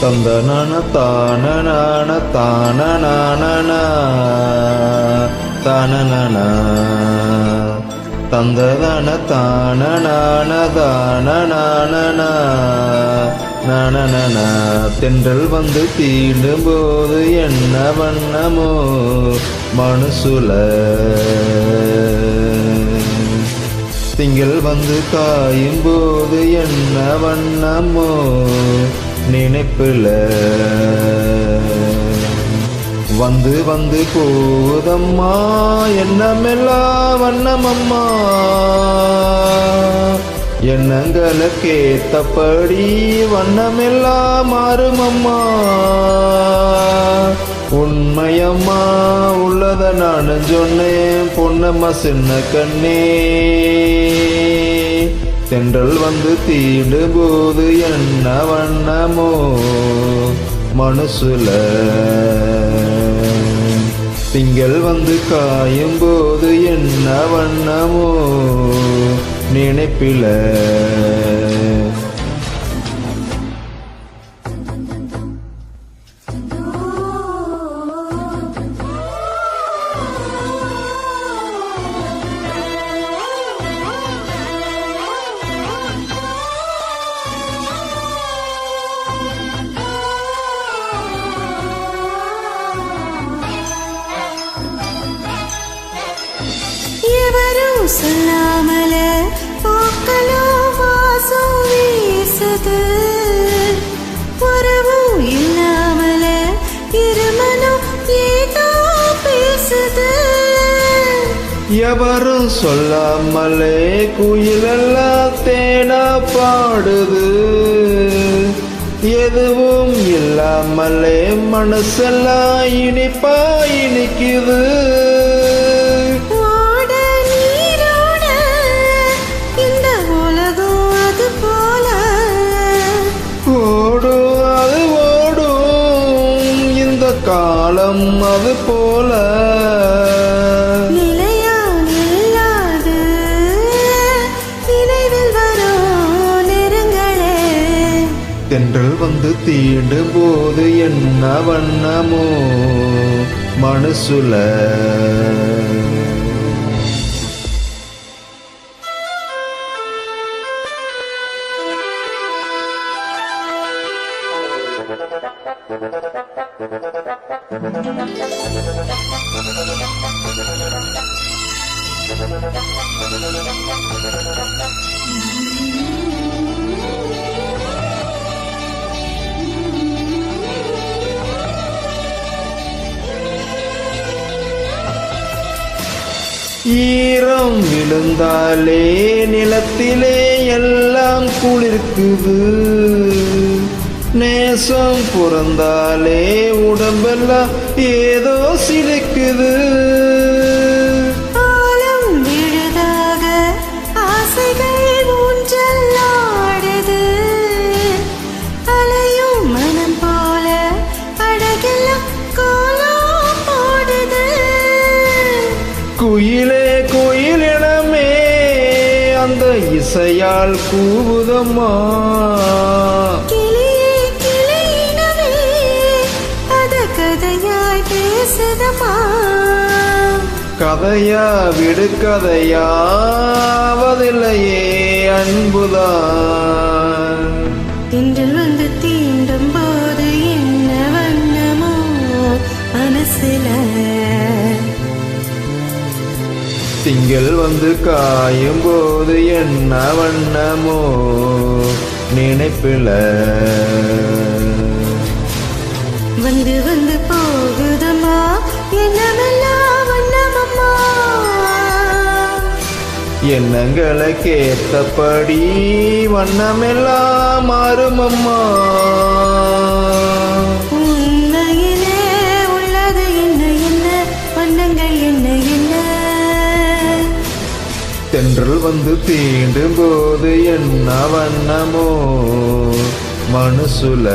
தந்தனன தானன தானன தானன தந்ததன தானன தானன நனன தென்றல் வந்து தீண்டும் போது என்ன வண்ணமோ மனசுல திங்கள் வந்து காயும் போது என்ன வண்ணமோ நினைப்புல வந்து வந்து போதம்மா எண்ணமெல்லாம் வண்ணமம்மா எண்ணங்களுக்கேத்தபடி வண்ணமெல்லாம் மாறுமம்மா உண்மையம்மா உள்ளத நான் சொன்னேன் பொன்னம்மா சின்ன கண்ணே தென்றல் வந்து தீண்டும் போது என்ன வண்ணமோ மனசுல திங்கள் வந்து காயும் போது என்ன வண்ணமோ நினைப்பில சொல்லாமல பூக்களோ வாசம் வீசுது உறவும் இல்லாமல இருமனும் ஏதோ பேசுது எவரும் சொல்லாமலே குயிலெல்லாம் தேனா பாடுது எதுவும் இல்லாமலே மனசெல்லாம் இனிப்பா இனிக்குது காலம் அது போல நிலையானது நினைவில் வரும் நேரங்களே தென்றல் வந்து தீண்டும் போது என்ன வண்ணமோ மனசுல ஈரம் விழுந்தாலே நிலத்திலே எல்லாம் குளிர்க்குது நேசம் புறந்தாலே உடம்பெல்லாம் ஏதோ சிரிக்குது ஆலம் விழுதாக ஆசைகள் ஊஞ்சல் ஆடுது அலையும் மனம் போல படகெல்லாம் கோலம் போடுது குயிலே குயிலிடமே அந்த இசையால் கூவுதம்மா கதையா விடு கதையாவதில்லையே அன்புதான் தென்றல் வந்து தீண்டும் போது என்ன வண்ணமோ மனசுல திங்கள் வந்து காயும் போது என்ன வண்ணமோ நினைப்பில வந்து வந்து போகுதம்மா என்னமெல்லாம் வண்ணமம்மா எண்ணங்களுக்கேத்தபடி வண்ணமெல்லாம் மாறுமம்மா உண்மையிலே உள்ளது என்ன என்ன வண்ணங்கள் என்ன என்ன தென்றல் வந்து தீண்டும் போது என்ன வண்ணமோ மனசுல